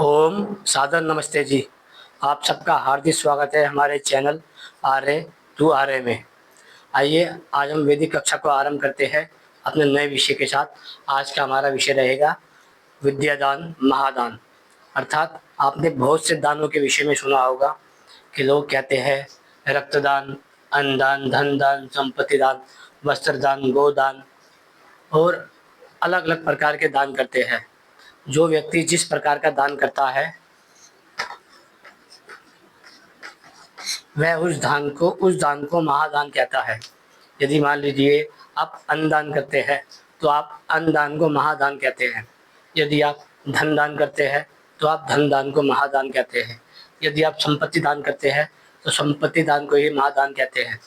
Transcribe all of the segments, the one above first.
ओम सादर नमस्ते जी। आप सबका हार्दिक स्वागत है हमारे चैनल आर्य टू आर्य में। आइए आज हम वैदिक कक्षा को आरंभ करते हैं अपने नए विषय के साथ। आज का हमारा विषय रहेगा विद्यादान महादान। अर्थात आपने बहुत से दानों के विषय में सुना होगा कि लोग कहते हैं रक्तदान, अन्नदान, धन दान, संपत्ति दान, वस्त्र दान, गोदान और अलग अलग प्रकार के दान करते हैं। जो व्यक्ति जिस प्रकार का दान करता है वह उस दान को महादान कहता है। यदि मान लीजिए आप अन्नदान करते हैं तो आप अन्नदान को महादान कहते हैं। यदि आप धन दान करते हैं तो आप धन दान को महादान कहते हैं। यदि आप संपत्ति दान करते हैं तो संपत्ति दान को ही महादान कहते हैं।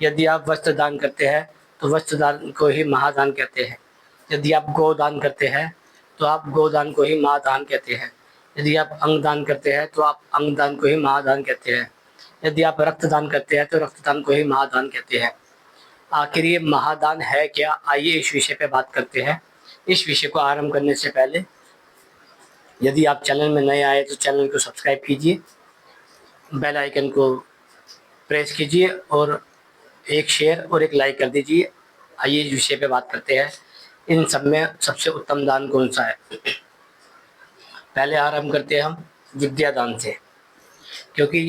यदि आप वस्त्र दान करते हैं तो वस्त्र दान को ही महादान कहते हैं। यदि आप गोदान करते हैं तो आप गोदान को ही महादान कहते हैं। यदि आप अंगदान करते हैं तो आप अंगदान को ही महादान कहते हैं। यदि आप रक्तदान करते हैं तो रक्तदान को ही महादान कहते हैं। आखिर ये महादान है क्या? आइए इस विषय पे बात करते हैं। इस विषय को आरंभ करने से पहले यदि आप चैनल में नए आए तो चैनल को सब्सक्राइब कीजिए, बेल आइकन को प्रेस कीजिए और एक शेयर और एक लाइक कर दीजिए। आइए इस विषय पे बात करते हैं। इन सब में सबसे उत्तम दान कौन सा है? पहले आरंभ करते हैं हम विद्यादान से, क्योंकि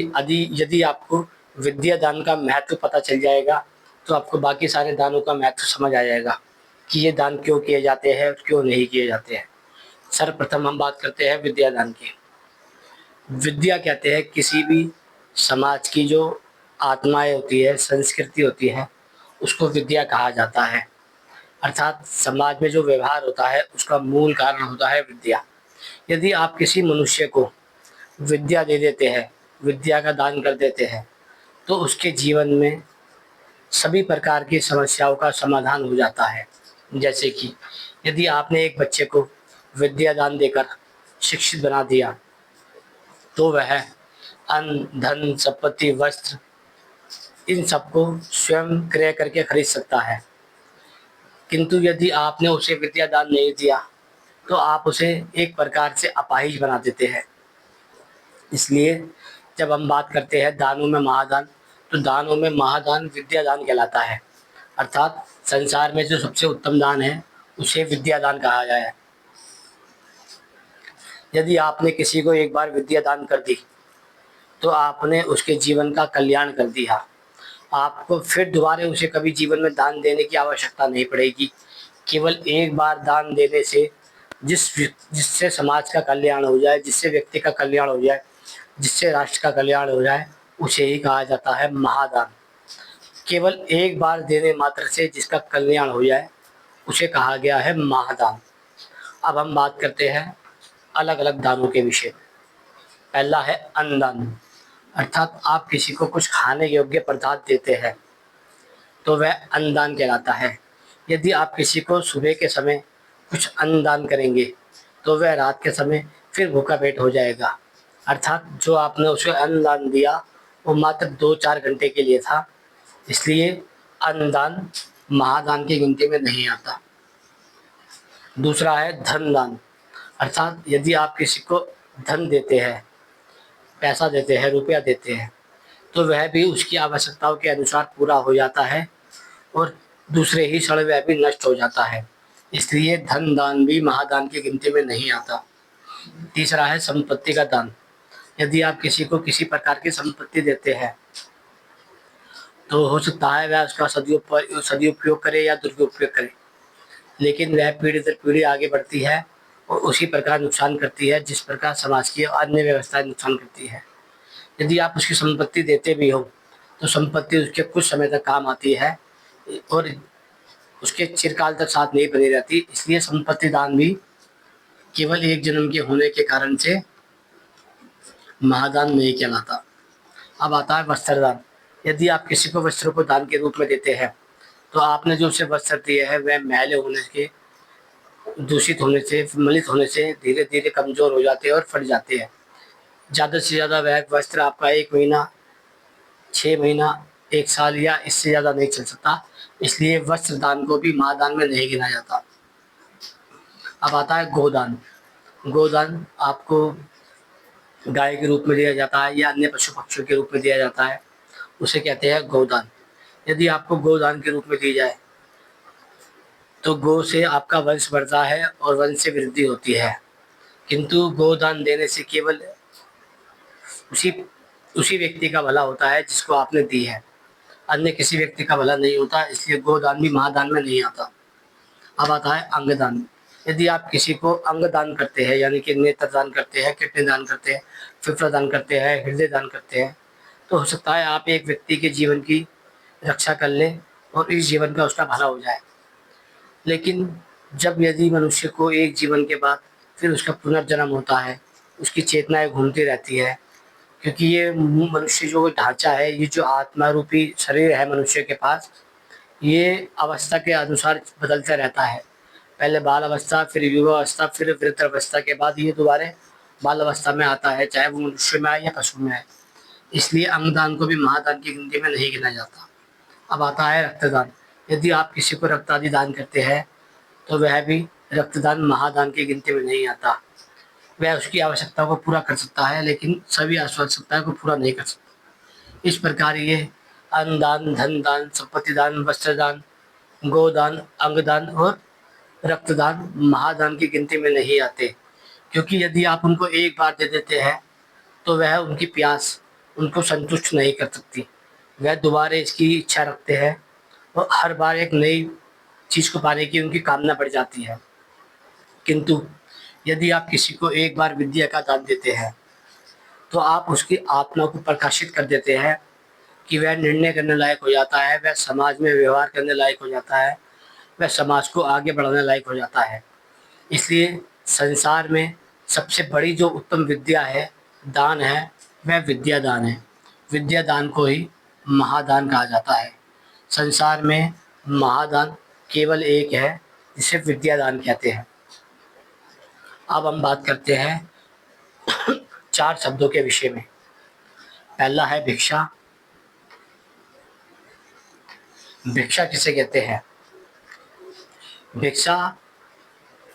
यदि आपको विद्यादान का महत्व पता चल जाएगा तो आपको बाकी सारे दानों का महत्व समझ आ जाएगा कि ये दान क्यों किए जाते हैं और क्यों नहीं किए जाते हैं। सर्वप्रथम हम बात करते हैं विद्यादान की। विद्या कहते हैं किसी भी समाज की जो आत्माएं होती है, संस्कृति होती है, उसको विद्या कहा जाता है। अर्थात समाज में जो व्यवहार होता है उसका मूल कारण होता है विद्या। यदि आप किसी मनुष्य को विद्या दे देते हैं, विद्या का दान कर देते हैं, तो उसके जीवन में सभी प्रकार की समस्याओं का समाधान हो जाता है। जैसे कि यदि आपने एक बच्चे को विद्या दान देकर शिक्षित बना दिया तो वह अन्न, धन, संपत्ति, वस्त्र इन सबको स्वयं क्रय करके खरीद सकता है। किंतु यदि आपने उसे विद्या दान नहीं दिया तो आप उसे एक प्रकार से अपाहिज बना देते हैं। इसलिए जब हम बात करते हैं दानों में महादान, तो दानों में महादान विद्यादान कहलाता है। अर्थात संसार में जो सबसे उत्तम दान है उसे विद्यादान कहा गया है। यदि आपने किसी को एक बार विद्या दान कर दी तो आपने उसके जीवन का कल्याण कर दिया। आपको फिर दोबारा उसे कभी जीवन में दान देने की आवश्यकता नहीं पड़ेगी। केवल एक बार दान देने से जिससे समाज का कल्याण हो जाए, जिससे व्यक्ति का कल्याण हो जाए, जिससे राष्ट्र का कल्याण हो जाए, उसे ही कहा जाता है महादान। केवल एक बार देने मात्र से जिसका कल्याण हो जाए उसे कहा गया है महादान। अब हम बात करते हैं अलग अलग दानों के विषय में। पहला है अन्नदान। अर्थात आप किसी को कुछ खाने योग्य पदार्थ देते हैं तो वह अन्नदान कहलाता है। यदि आप किसी को सुबह के समय कुछ अन्नदान करेंगे तो वह रात के समय फिर भूखा पेट हो जाएगा। अर्थात जो आपने उसे अन्नदान दिया वो मात्र 2-4 घंटे के लिए था, इसलिए अन्नदान महादान की गिनती में नहीं आता। दूसरा है धन दान। अर्थात यदि आप किसी को धन देते हैं, पैसा देते हैं, रुपया देते हैं, तो वह भी उसकी आवश्यकताओं के अनुसार पूरा हो जाता है और दूसरे ही क्षण वह भी नष्ट हो जाता है। इसलिए धन दान भी महादान की गिनती में नहीं आता। तीसरा है संपत्ति का दान। यदि आप किसी को किसी प्रकार की संपत्ति देते हैं तो हो सकता है वह उसका सदुपयोग करे या दुरुपयोग करे, लेकिन वह पीढ़ी दर पीढ़ी आगे बढ़ती है और उसी प्रकार नुकसान करती है जिस प्रकार समाज की अन्य व्यवस्था नुकसान करती है। यदि आप उसकी संपत्ति देते भी हो तो संपत्ति उसके कुछ समय तक काम आती है और उसके चिरकाल तक साथ नहीं बनी रहती। इसलिए संपत्ति दान भी केवल एक जन्म के होने के कारण से महादान नहीं कहलाता। अब आता है वस्त्र दान। यदि आप किसी को वस्त्रों को दान के रूप में देते हैं तो आपने जो उसे वस्त्र दिए है वह मैले होने के, दूषित होने से, मलित होने से धीरे धीरे कमजोर हो जाते हैं और फट जाते हैं। ज़्यादा से ज़्यादा वह वस्त्र आपका 1 महीना, 6 महीना, 1 साल या इससे ज़्यादा नहीं चल सकता। इसलिए वस्त्र दान को भी महादान में नहीं गिना जाता। अब आता है गोदान। गोदान आपको गाय के रूप में दिया जाता है या अन्य पशु पक्षियों के रूप में दिया जाता है, उसे कहते हैं गोदान। यदि आपको गोदान के रूप में दी जाए तो गौ से आपका वंश बढ़ता है और वंश से वृद्धि होती है। किंतु गोदान देने से केवल उसी उसी व्यक्ति का भला होता है जिसको आपने दी है, अन्य किसी व्यक्ति का भला नहीं होता, इसलिए गोदान भी महादान में नहीं आता। अब आता है अंगदान। यदि आप किसी को अंग दान करते हैं, यानी कि नेत्र दान करते हैं, किडनी दान करते हैं, फेफड़ा दान करते हैं, हृदय दान करते हैं, तो हो सकता है आप एक व्यक्ति के जीवन की रक्षा कर लें और इस जीवन का उसका भला हो जाए। लेकिन जब यदि मनुष्य को एक जीवन के बाद फिर उसका पुनर्जन्म होता है, उसकी चेतनाएं घूमती रहती है, क्योंकि ये मनुष्य जो ढांचा है, ये जो आत्मा रूपी शरीर है मनुष्य के पास, ये अवस्था के अनुसार बदलता रहता है। पहले बाल अवस्था, फिर युवा अवस्था, फिर वृद्ध अवस्था के बाद ये दोबारा बाल अवस्था में आता है, चाहे वो मनुष्य में आए या पशु में आए। इसलिए अंगदान को भी महादान की गिनती में नहीं गिना जाता। अब आता है रक्तदान। यदि आप किसी को रक्त आदि दान करते हैं तो वह भी रक्तदान महादान की गिनती में नहीं आता। वह उसकी आवश्यकता को पूरा कर सकता है, लेकिन सभी आवश्यकताओं को पूरा नहीं कर सकता। इस प्रकार ये अन्न दान, धन दान, संपत्ति दान, वस्त्र दान, गोदान, अंगदान और रक्तदान महादान की गिनती में नहीं आते, क्योंकि यदि आप उनको एक बार दे देते हैं तो वह उनकी प्यास उनको संतुष्ट नहीं कर सकती। वह दोबारा इसकी इच्छा रखते हैं और हर बार एक नई चीज़ को पाने की उनकी कामना बढ़ जाती है। किंतु यदि आप किसी को एक बार विद्या का दान देते हैं तो आप उसकी आत्मा को प्रकाशित कर देते हैं कि वह निर्णय करने लायक हो जाता है, वह समाज में व्यवहार करने लायक हो जाता है, वह समाज को आगे बढ़ाने लायक हो जाता है। इसलिए संसार में सबसे बड़ी जो उत्तम विद्या है, दान है, वह विद्या दान है। विद्या दान को ही महादान कहा जाता है। संसार में महादान केवल एक है, जिसे विद्या दान कहते हैं। अब हम बात करते हैं 4 शब्दों के विषय में। पहला है भिक्षा। भिक्षा किसे कहते हैं? भिक्षा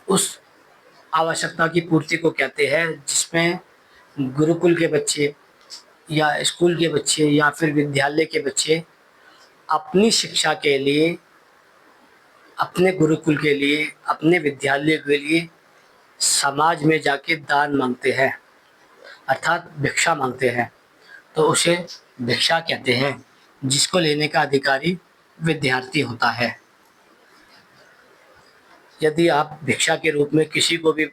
उस आवश्यकता की पूर्ति को कहते हैं जिसमें गुरुकुल के बच्चे या स्कूल के बच्चे या फिर विद्यालय के बच्चे अपनी शिक्षा के लिए, अपने गुरुकुल के लिए, अपने विद्यालय के लिए समाज में जाके दान मांगते हैं, अर्थात भिक्षा मांगते हैं, तो उसे भिक्षा कहते हैं, जिसको लेने का अधिकारी विद्यार्थी होता है। यदि आप भिक्षा के रूप में किसी को भी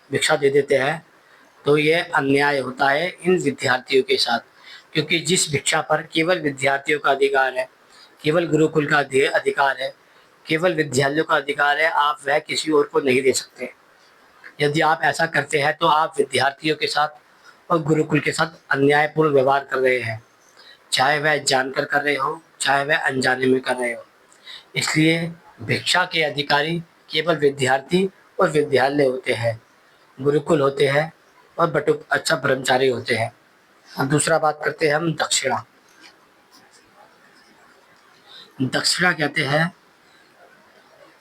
भिक्षा दे देते हैं तो यह अन्याय होता है इन विद्यार्थियों के साथ, क्योंकि जिस भिक्षा पर केवल विद्यार्थियों का अधिकार है, केवल गुरुकुल का अधिकार है, केवल विद्यालयों का अधिकार है, आप वह किसी और को नहीं दे सकते। यदि आप ऐसा करते हैं तो आप विद्यार्थियों के साथ और गुरुकुल के साथ अन्यायपूर्ण व्यवहार कर रहे हैं, चाहे वह जानकर कर रहे हो, चाहे वह अनजाने में कर रहे हो। इसलिए भिक्षा के अधिकारी केवल विद्यार्थी और विद्यालय होते हैं, गुरुकुल होते हैं और बटुक अच्छा ब्रह्मचारी होते हैं। अब दूसरा बात करते हैं हम दक्षिणा। दक्षिणा कहते हैं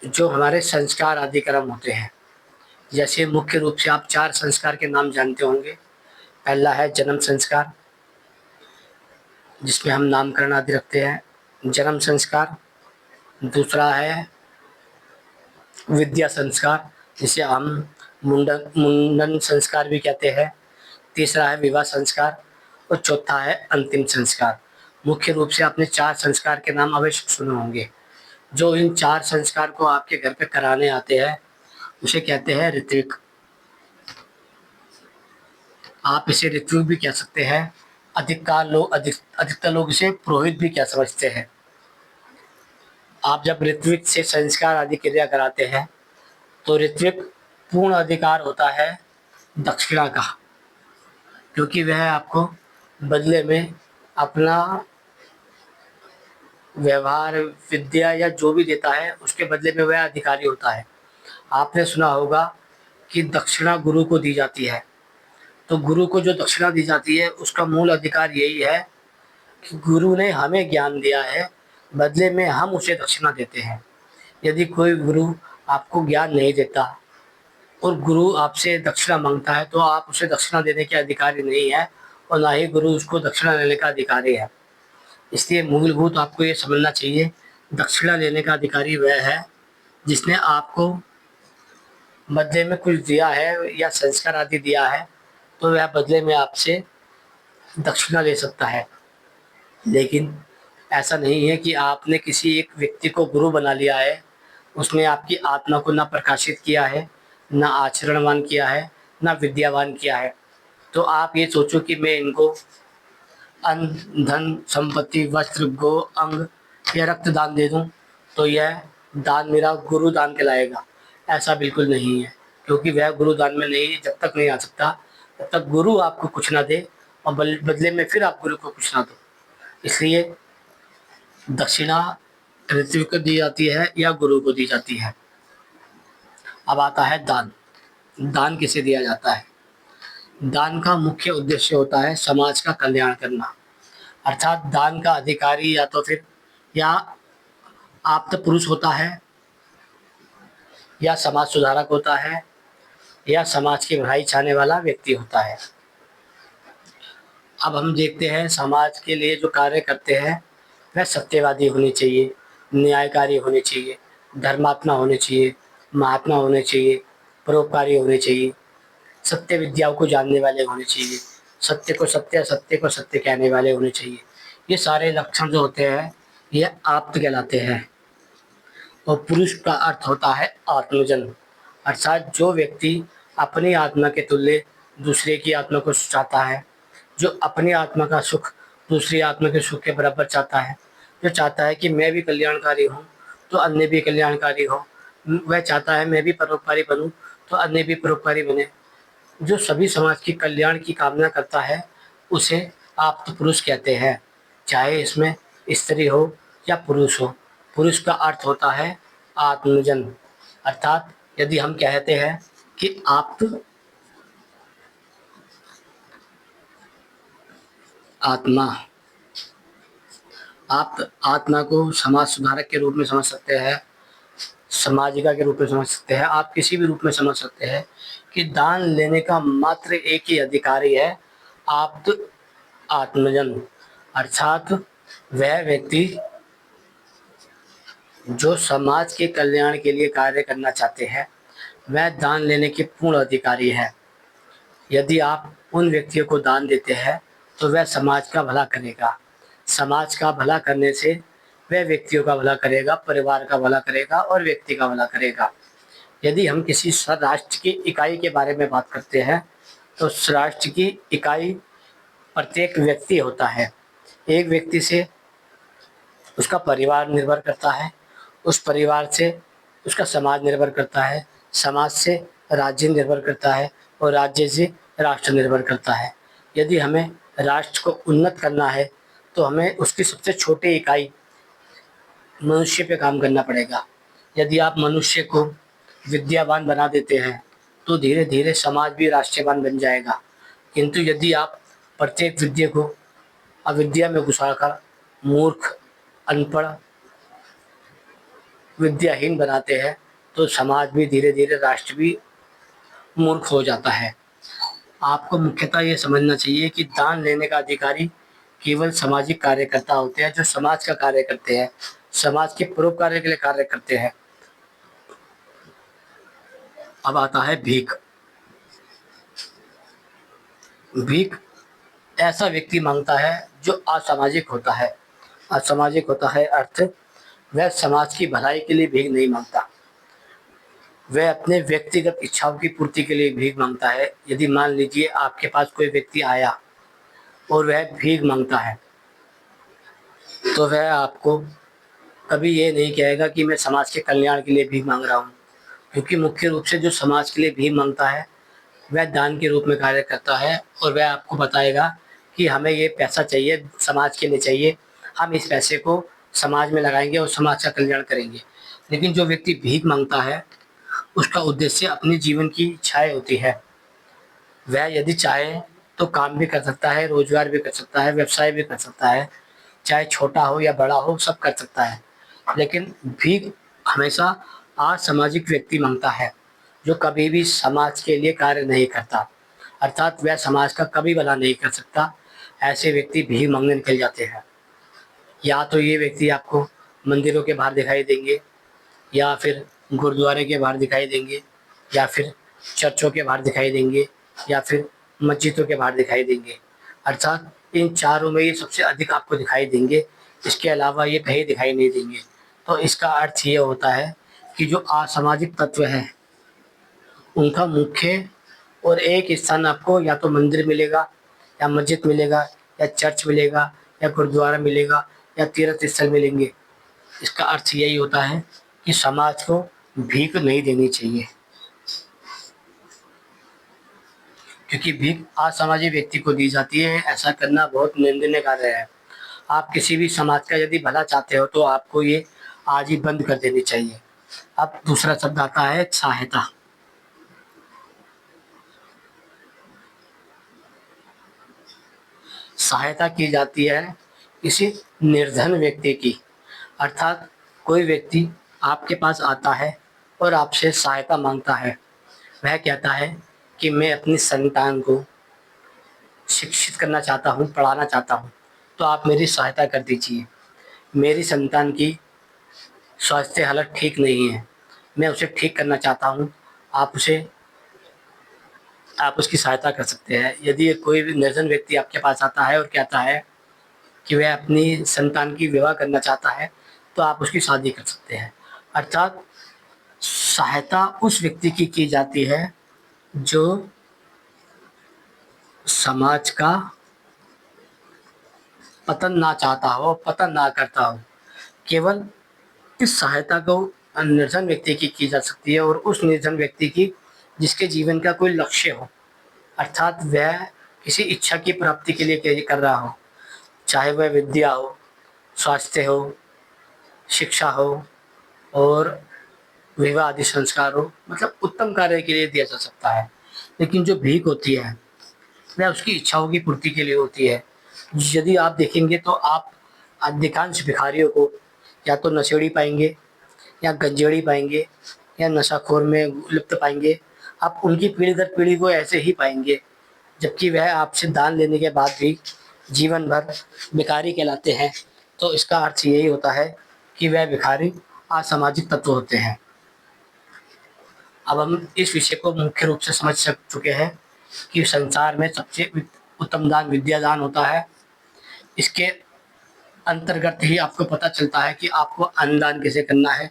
जो हमारे संस्कार आदि कर्म होते हैं। जैसे मुख्य रूप से आप 4 संस्कार के नाम जानते होंगे। पहला है जन्म संस्कार, जिसमें हम नामकरण आदि रखते हैं, जन्म संस्कार। दूसरा है विद्या संस्कार, जिसे हम मुंडन संस्कार भी कहते हैं। तीसरा है विवाह संस्कार और चौथा है अंतिम संस्कार। मुख्य रूप से आपने 4 संस्कार के नाम अवश्य सुने होंगे। जो इन 4 संस्कार को आपके घर पे कराने आते हैं उसे कहते हैं ऋत्विक। आप इसे ऋत्विक भी कह सकते हैं। अधिकतर लोग इसे पुरोहित भी क्या समझते हैं। आप जब ऋत्विक से संस्कार आदि क्रिया कराते हैं तो ऋत्विक पूर्ण अधिकार होता है दक्षिणा का, क्योंकि वह आपको बदले में अपना व्यवहार, विद्या या जो भी देता है उसके बदले में वह अधिकारी होता है। आपने सुना होगा कि दक्षिणा गुरु को दी जाती है, तो गुरु को जो दक्षिणा दी जाती है उसका मूल अधिकार यही है कि गुरु ने हमें ज्ञान दिया है, बदले में हम उसे दक्षिणा देते हैं। यदि कोई गुरु आपको ज्ञान नहीं देता और गुरु आपसे दक्षिणा मांगता है तो आप उसे दक्षिणा देने के अधिकारी नहीं है और ना ही गुरु उसको दक्षिणा लेने का अधिकारी है। इसलिए मूलभूत आपको ये समझना चाहिए, दक्षिणा लेने का अधिकारी वह है जिसने आपको बदले में कुछ दिया है या संस्कार आदि दिया है, तो वह बदले में आपसे दक्षिणा ले सकता है। लेकिन ऐसा नहीं है कि आपने किसी एक व्यक्ति को गुरु बना लिया है, उसने आपकी आत्मा को ना प्रकाशित किया है, ना आचरणवान किया है, ना विद्यावान किया है। तो आप ये सोचो कि मैं इनको अन्न, धन, संपत्ति, वस्त्र, गो, अंग या रक्तदान दे दूँ, तो यह दान मेरा गुरु दान कहलाएगा। ऐसा बिल्कुल नहीं है, क्योंकि वह गुरु दान में नहीं, जब तक नहीं आ सकता, तब तक गुरु आपको कुछ ना दे और बदले में फिर आप गुरु को कुछ ना दो। इसलिए दक्षिणा ऋत्विक को दी जाती है या गुरु को दी जाती है। अब आता है दान। दान किसे दिया जाता है? दान का मुख्य उद्देश्य होता है समाज का कल्याण करना। अर्थात दान का अधिकारी या तो फिर या आप्त पुरुष होता है, या समाज सुधारक होता है, या समाज की भलाई चाहने वाला व्यक्ति होता है। अब हम देखते हैं समाज के लिए जो कार्य करते हैं वह सत्यवादी होने चाहिए, न्यायकारी होने चाहिए, धर्मात्मा होने चाहिए, महात्मा होने चाहिए, परोपकारी होने चाहिए, सत्य विद्याओं को जानने वाले होने चाहिए, सत्य को सत्य, सत्य को सत्य कहने वाले होने चाहिए। ये सारे लक्षण जो होते हैं ये आप्त कहलाते हैं। और पुरुष का अर्थ होता है आत्मजन, अर्थात जो व्यक्ति अपनी आत्मा के तुल्य दूसरे की आत्मा को चाहता है, जो अपनी आत्मा का सुख दूसरी आत्मा के सुख के बराबर चाहता है, जो चाहता है कि मैं भी कल्याणकारी हूँ तो अन्य भी कल्याणकारी हो, वह चाहता है मैं भी परोपकारी बनूँ तो अन्य भी परोपकारी बने, जो सभी समाज की कल्याण की कामना करता है, उसे आप्त पुरुष कहते हैं, चाहे इसमें स्त्री हो या पुरुष हो। पुरुष का अर्थ होता है आत्मजन, अर्थात यदि हम कहते हैं कि आप्त आत्मा, आप आत्मा को समाज सुधारक के रूप में समझ सकते हैं, समाजिका के रूप में समझ सकते हैं, आप किसी भी रूप में समझ सकते हैं कि दान लेने का मात्र एक ही अधिकारी है, आप्त आत्मजन, अर्थात वह व्यक्ति जो समाज के कल्याण के लिए कार्य करना चाहते हैं, वह दान लेने के पूर्ण अधिकारी है। यदि आप उन व्यक्तियों को दान देते हैं तो वह समाज का भला करेगा। समाज का भला करने से वह व्यक्तियों का भला करेगा, परिवार का भला करेगा और व्यक्ति का भला करेगा। यदि हम किसी राष्ट्र की इकाई के बारे में बात करते हैं तो उस राष्ट्र की इकाई प्रत्येक व्यक्ति होता है। एक व्यक्ति से उसका परिवार निर्भर करता है, उस परिवार से उसका समाज निर्भर करता है, समाज से राज्य निर्भर करता है और राज्य से राष्ट्र निर्भर करता है। यदि हमें राष्ट्र को उन्नत करना है तो हमें उसकी सबसे छोटी इकाई मनुष्य पे काम करना पड़ेगा। यदि आप मनुष्य को विद्यावान बना देते हैं तो धीरे धीरे समाज भी राष्ट्रवान बन जाएगा। किंतु यदि आप प्रत्येक विद्या को अविद्या में घुसाकर मूर्ख, अनपढ़, विद्याहीन बनाते हैं तो समाज भी धीरे धीरे, राष्ट्र भी मूर्ख हो जाता है। आपको मुख्यतः ये समझना चाहिए कि दान लेने का अधिकारी केवल सामाजिक कार्यकर्ता होते हैं, जो समाज का कार्य करते हैं, समाज के परोपकार के लिए कार्य करते हैं। अब आता है भीख। भीख ऐसा व्यक्ति मांगता है जो असामाजिक होता है। असामाजिक होता है अर्थ वह समाज की भलाई के लिए भीख नहीं मांगता, वह अपने व्यक्तिगत इच्छाओं की पूर्ति के लिए भीख मांगता है। यदि मान लीजिए आपके पास कोई व्यक्ति आया और वह भीख मांगता है तो वह आपको कभी ये नहीं कहेगा कि मैं समाज के कल्याण के लिए भीख मांग रहा हूँ, क्योंकि मुख्य रूप से जो समाज के लिए भीख मांगता है वह दान के रूप में कार्य करता है और वह आपको बताएगा कि हमें ये पैसा चाहिए, समाज के लिए चाहिए, हम इस पैसे को समाज में लगाएंगे और समाज का कल्याण करेंगे। लेकिन जो व्यक्ति भीख मांगता है उसका उद्देश्य अपने जीवन की इच्छाएं होती है। वह यदि चाहे तो काम भी कर सकता है, रोजगार भी कर सकता है, व्यवसाय भी कर सकता है, चाहे छोटा हो या बड़ा हो सब कर सकता है। लेकिन भीख हमेशा असामाजिक व्यक्ति मांगता है, जो कभी भी समाज के लिए कार्य नहीं करता, अर्थात वह समाज का कभी भला नहीं कर सकता, ऐसे व्यक्ति भीख मांगने निकल जाते हैं। या तो ये व्यक्ति आपको मंदिरों के बाहर दिखाई देंगे, या फिर गुरुद्वारे के बाहर दिखाई देंगे, या फिर चर्चों के बाहर दिखाई देंगे, या फिर मस्जिदों के बाहर दिखाई देंगे। अर्थात इन चारों में ये सबसे अधिक आपको दिखाई देंगे, इसके अलावा ये कहीं दिखाई नहीं देंगे। तो इसका अर्थ ये होता है कि जो असामाजिक तत्व हैं, उनका मुख्य और एक स्थान आपको या तो मंदिर मिलेगा, या मस्जिद मिलेगा, या चर्च मिलेगा, या गुरुद्वारा मिलेगा, या तीर्थ स्थल मिलेंगे। इसका अर्थ यही होता है कि समाज को भीख नहीं देनी चाहिए, क्योंकि भीख असामाजिक व्यक्ति को दी जाती है। ऐसा करना बहुत निंदनीय कार्य है। आप किसी भी समाज का यदि भला चाहते हो तो आपको ये आज ही बंद कर देनी चाहिए। अब दूसरा शब्द आता है सहायता। सहायता की जाती है किसी निर्धन व्यक्ति की, अर्थात कोई व्यक्ति आपके पास आता है और आपसे सहायता मांगता है। वह कहता है कि मैं अपनी संतान को शिक्षित करना चाहता हूँ, पढ़ाना चाहता हूँ, तो आप मेरी सहायता कर दीजिए। मेरी संतान की स्वास्थ्य हालत ठीक नहीं है, मैं उसे ठीक करना चाहता हूँ, आप उसकी सहायता कर सकते हैं। यदि कोई भी निर्धन व्यक्ति आपके पास आता है और कहता है कि वह अपनी संतान की विवाह करना चाहता है, तो आप उसकी शादी कर सकते हैं। अर्थात सहायता उस व्यक्ति की जाती है जो समाज का पतन ना चाहता हो, पतन ना करता हो। केवल इस सहायता को निर्धन व्यक्ति की जा सकती है, और उस निर्धन व्यक्ति की जिसके जीवन का कोई लक्ष्य हो, अर्थात वह किसी इच्छा की प्राप्ति के लिए कर रहा हो, चाहे वह विद्या हो, स्वास्थ्य हो, शिक्षा हो, और विवाह आदि संस्कार हो, मतलब उत्तम कार्य के लिए दिया जा सकता है। लेकिन जो भीख होती है वह उसकी इच्छाओं की पूर्ति के लिए होती है। यदि आप देखेंगे तो आप अधिकांश भिखारियों को या तो नशेड़ी पाएंगे, या गंजेड़ी पाएंगे, या नशाखोर में लिप्त पाएंगे। आप उनकी पीढ़ी दर पीढ़ी को ऐसे ही पाएंगे, जबकि वह आपसे दान लेने के बाद भी जीवन भर भिखारी कहलाते हैं। तो इसका अर्थ यही होता है कि वह भिखारी असामाजिक तत्व होते हैं। अब हम इस विषय को मुख्य रूप से समझ सक चुके हैं कि संसार में सबसे उत्तम दान विद्यादान होता है। इसके अंतर्गत ही आपको पता चलता है कि आपको अन्नदान कैसे करना है,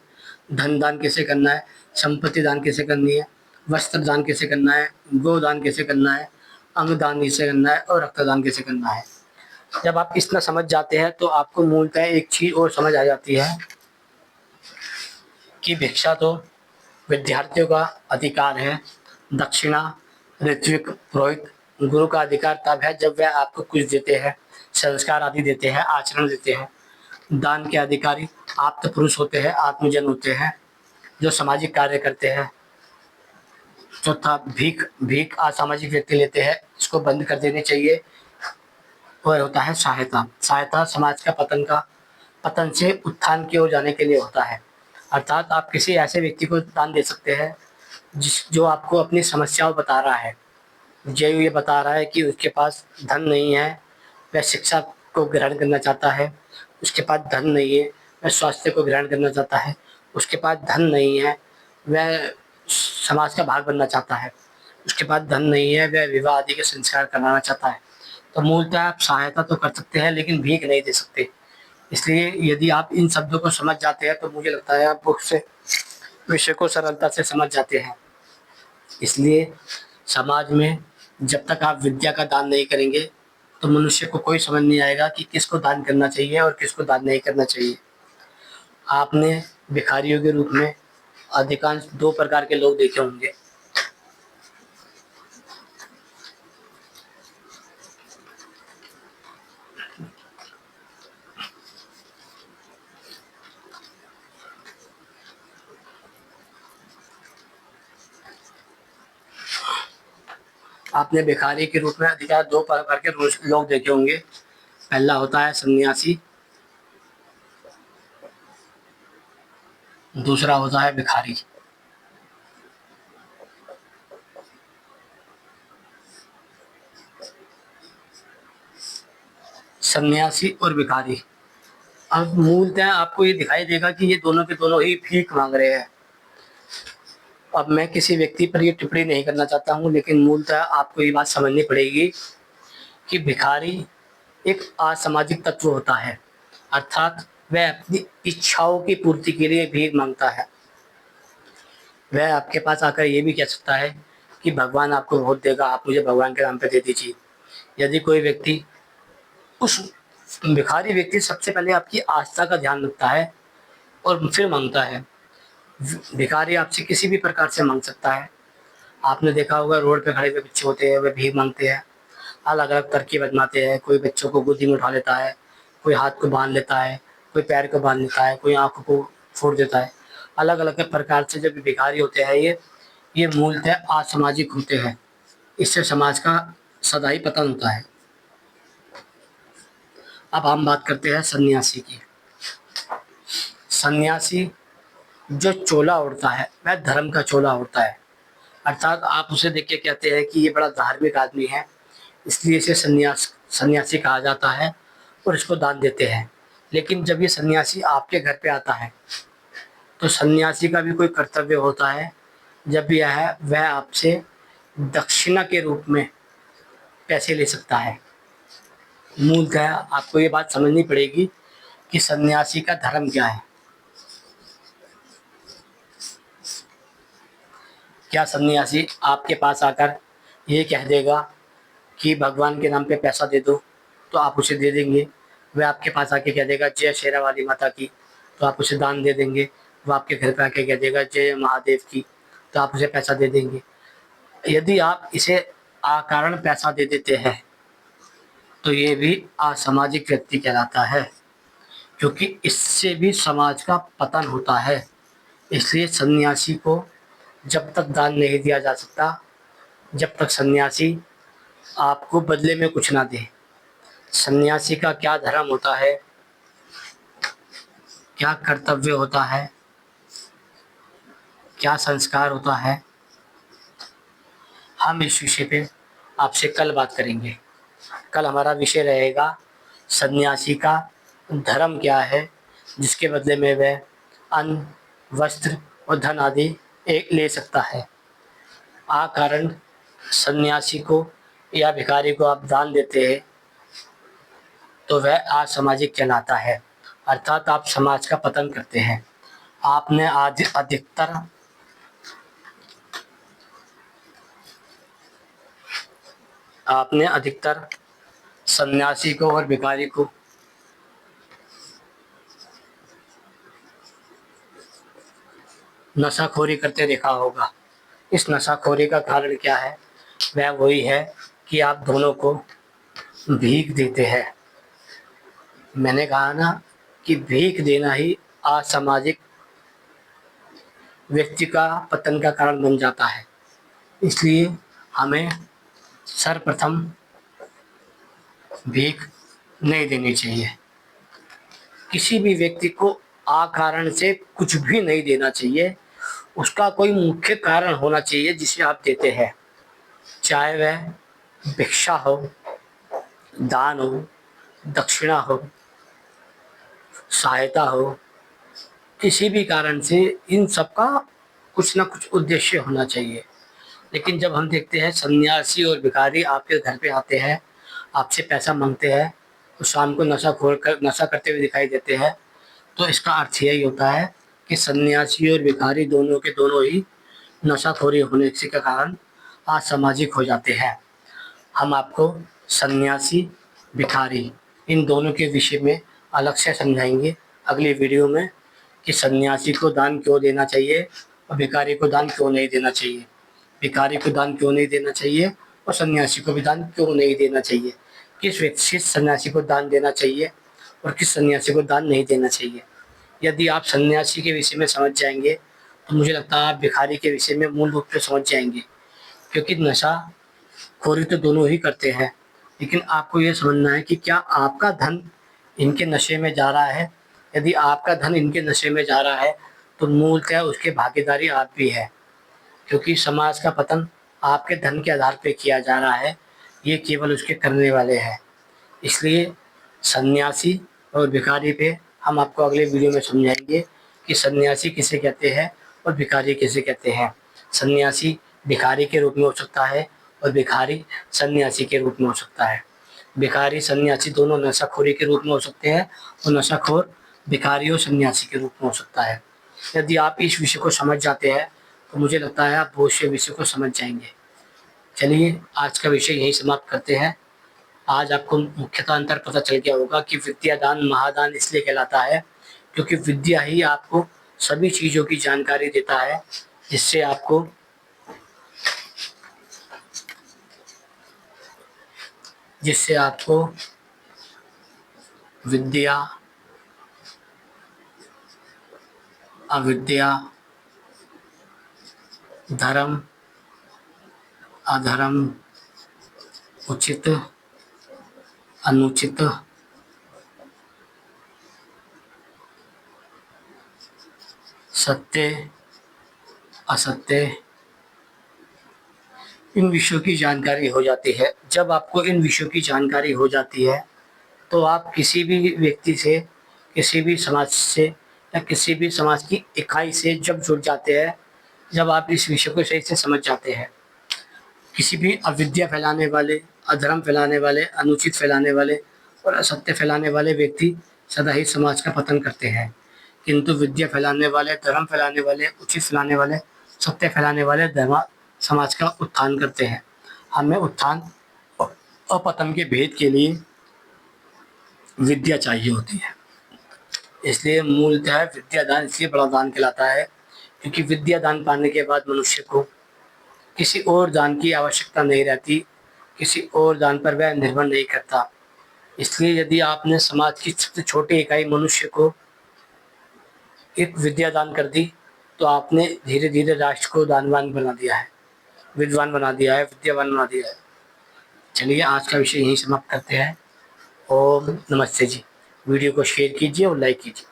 धन दान कैसे करना है, संपत्ति दान कैसे करनी है, वस्त्र दान कैसे करना है, गोदान कैसे करना है, अंग दान कैसे करना है, और रक्तदान कैसे करना है। जब आप इतना समझ जाते हैं तो आपको मूलतः एक चीज़ और समझ आ जाती है कि भिक्षा तो विद्यार्थियों का अधिकार है, दक्षिणा ऋत्विक पुरोहित गुरु का अधिकार तब है जब वह आपको कुछ देते हैं, संस्कार आदि देते हैं, आचरण देते हैं। दान के अधिकारी आप्त पुरुष होते हैं, आत्मजन होते हैं, जो सामाजिक कार्य करते हैं। चौथा भीख भीख असामाजिक व्यक्ति लेते हैं, इसको बंद कर देनी चाहिए। और होता है सहायता। सहायता समाज का पतन से उत्थान की ओर जाने के लिए होता है। अर्थात आप किसी ऐसे व्यक्ति को दान दे सकते हैं जो आपको अपनी समस्याओं बता रहा है, जो ये बता रहा है कि उसके पास धन नहीं है, वह शिक्षा को ग्रहण करना चाहता है, उसके पास धन नहीं है, वह स्वास्थ्य को ग्रहण करना चाहता है, उसके पास धन नहीं है, वह समाज का भाग बनना चाहता है, उसके पास धन नहीं है, वह विवाह आदि के संस्कार कराना चाहता है। तो मूलतः आप सहायता तो कर सकते हैं लेकिन भीख नहीं दे सकते। इसलिए यदि आप इन शब्दों को समझ जाते हैं तो मुझे लगता है आप बुक से विषय को सरलता से समझ जाते हैं। इसलिए समाज में जब तक आप विद्या का दान नहीं करेंगे तो मनुष्य को कोई समझ नहीं आएगा कि किसको दान करना चाहिए और किसको दान नहीं करना चाहिए। आपने भिखारियों के रूप में अधिकांश दो प्रकार के लोग देखे होंगे। आपने भिखारी के रूप में अधिकांश दो प्रकार के लोग देखे होंगे। पहला होता है सन्यासी, दूसरा होता है भिखारी। सन्यासी और भिखारी। अब मूलतः आपको ये दिखाई देगा कि ये दोनों के दोनों ही भीख मांग रहे हैं। अब मैं किसी व्यक्ति पर ये टिप्पणी नहीं करना चाहता हूँ, लेकिन मूलतः आपको ये बात समझनी पड़ेगी कि भिखारी एक असामाजिक तत्व होता है, अर्थात वह अपनी इच्छाओं की पूर्ति के लिए भीख मांगता है। वह आपके पास आकर ये भी कह सकता है कि भगवान आपको बहुत देगा, आप मुझे भगवान के नाम पे दे दीजिए। यदि कोई व्यक्ति, उस भिखारी व्यक्ति सबसे पहले आपकी आस्था का ध्यान रखता है और फिर मांगता है। भिखारी आपसे किसी भी प्रकार से मांग सकता है। आपने देखा होगा रोड पे खड़े हुए बच्चे होते हैं, वे भीख मांगते हैं, अलग अलग तरकीब आजमाते हैं। कोई बच्चों को गोदी में उठा लेता है, कोई हाथ को बांध लेता है, कोई पैर को बांध लेता है, कोई आंखों को फोड़ देता है। अलग अलग प्रकार से जब भिखारी होते हैं ये मूलतः असामाजिक होते हैं। इससे समाज का सदा ही पतन होता है। अब हम बात करते हैं सन्यासी की। सन्यासी जो चोला ओढ़ता है वह धर्म का चोला ओढ़ता है, अर्थात आप उसे देख के कहते हैं कि ये बड़ा धार्मिक आदमी है, इसलिए इसे सन्यासी कहा जाता है और इसको दान देते हैं। लेकिन जब ये सन्यासी आपके घर पे आता है तो सन्यासी का भी कोई कर्तव्य होता है। जब यह वह आपसे दक्षिणा के रूप में पैसे ले सकता है। मूलतः आपको ये बात समझनी पड़ेगी कि सन्यासी का धर्म क्या है। क्या सन्यासी आपके पास आकर ये कह देगा कि भगवान के नाम पे पैसा दे दो, तो आप उसे दे देंगे? वह आपके पास आके कह देगा जय शेरा वाली माता की, तो आप उसे दान दे देंगे? वो आपके घर पे आके कह देगा जय महादेव की, तो आप उसे पैसा दे देंगे? यदि आप इसे अकारण पैसा दे देते हैं तो ये भी असामाजिक व्यक्ति कहलाता है, क्योंकि इससे भी समाज का पतन होता है। इसलिए सन्यासी को जब तक दान नहीं दिया जा सकता, जब तक सन्यासी आपको बदले में कुछ ना दे। सन्यासी का क्या धर्म होता है, क्या कर्तव्य होता है, क्या संस्कार होता है, हम इस विषय पे आपसे कल बात करेंगे। कल हमारा विषय रहेगा सन्यासी का धर्म क्या है, जिसके बदले में वह अन्न, वस्त्र और धन आदि एक ले सकता है। कारण सन्यासी को या भिखारी को आप दान देते हैं तो वह असामाजिक कहलाता है, अर्थात आप समाज का पतन करते हैं। आपने आज अधिकतर सन्यासी को और भिखारी को नशाखोरी करते देखा होगा। इस नशाखोरी का कारण क्या है? वह वही है कि आप दोनों को भीख देते हैं। मैंने कहा ना कि भीख देना ही असामाजिक व्यक्ति का पतन का कारण बन जाता है। इसलिए हमें सर्वप्रथम भीख नहीं देनी चाहिए। किसी भी व्यक्ति को अकारण से कुछ भी नहीं देना चाहिए। उसका कोई मुख्य कारण होना चाहिए जिसे आप देते हैं, चाहे वह भिक्षा हो, दान हो, दक्षिणा हो, सहायता हो। किसी भी कारण से इन सब का कुछ ना कुछ उद्देश्य होना चाहिए। लेकिन जब हम देखते हैं सन्यासी और भिखारी आपके घर पे आते हैं, आपसे पैसा मांगते हैं, तो शाम को नशा करते हुए दिखाई देते हैं, तो इसका अर्थ यही होता है कि सन्यासी और भिखारी दोनों के दोनों ही नशाखोरी होने के कारण असामाजिक हो जाते हैं। हम आपको सन्यासी, भिखारी इन दोनों के विषय में अलग से समझाएंगे अगली वीडियो में कि सन्यासी को दान क्यों देना चाहिए और भिखारी को दान क्यों नहीं देना चाहिए। भिखारी को दान क्यों नहीं देना चाहिए और सन्यासी को भी दान क्यों नहीं देना चाहिए। किस सन्यासी को दान देना चाहिए और किस सन्यासी को दान नहीं देना चाहिए। यदि आप सन्यासी के विषय में समझ जाएंगे तो मुझे लगता है आप भिखारी के विषय में मूल रूप से समझ जाएंगे, क्योंकि नशाखोरी तो दोनों ही करते हैं। लेकिन आपको ये समझना है कि क्या आपका धन इनके नशे में जा रहा है। यदि आपका धन इनके नशे में जा रहा है तो मूलतः उसके भागीदारी आप भी है, क्योंकि समाज का पतन आपके धन के आधार पर किया जा रहा है। ये केवल उसके करने वाले हैं। इसलिए सन्यासी और भिखारी पे हम आपको अगले वीडियो में समझाएंगे कि सन्यासी किसे कहते हैं और भिखारी किसे कहते हैं। सन्यासी भिखारी के रूप में हो सकता है और भिखारी सन्यासी के रूप में हो सकता है। भिखारी सन्यासी दोनों नशाखोरी के रूप में हो सकते हैं और नशाखोर भिखारी और सन्यासी के रूप में हो सकता है। यदि आप इस विषय को समझ जाते हैं तो मुझे लगता है आप बहुत से विषय को समझ जाएंगे। चलिए आज का विषय यहीं समाप्त करते हैं। आज आपको मुख्यतः अंतर पता चल गया होगा कि विद्यादान महादान इसलिए कहलाता है क्योंकि विद्या ही आपको सभी चीज़ों की जानकारी देता है जिससे आपको विद्या अविद्या धर्म अधर्म उचित अनुचित सत्य असत्य इन विषयों की जानकारी हो जाती है। जब आपको इन विषयों की जानकारी हो जाती है तो आप किसी भी व्यक्ति से, किसी भी समाज से या किसी भी समाज की इकाई से जब जुड़ जाते हैं, जब आप इस विषय को सही से समझ जाते हैं, किसी भी अविद्या फैलाने वाले, अधर्म फैलाने वाले, अनुचित फैलाने वाले और असत्य फैलाने वाले व्यक्ति सदा ही समाज का पतन करते हैं, किंतु विद्या फैलाने वाले, धर्म फैलाने वाले, उचित फैलाने वाले, सत्य फैलाने वाले समाज का उत्थान करते हैं। हमें उत्थान और पतन के भेद के लिए विद्या चाहिए होती है। इसलिए मूलतः विद्यादान इसलिए बड़ा दान कहलाता है क्योंकि विद्या दान पाने के बाद मनुष्य को किसी और दान की आवश्यकता नहीं रहती, किसी और दान पर वह निर्भर नहीं करता। इसलिए यदि आपने समाज की सबसे छोटी इकाई मनुष्य को एक विद्या दान कर दी तो आपने धीरे धीरे राष्ट्र को दानवान बना दिया है, विद्वान बना दिया है, विद्यावान बना दिया है। चलिए आज का विषय यहीं समाप्त करते हैं। ओम नमस्ते जी। वीडियो को शेयर कीजिए और लाइक कीजिए।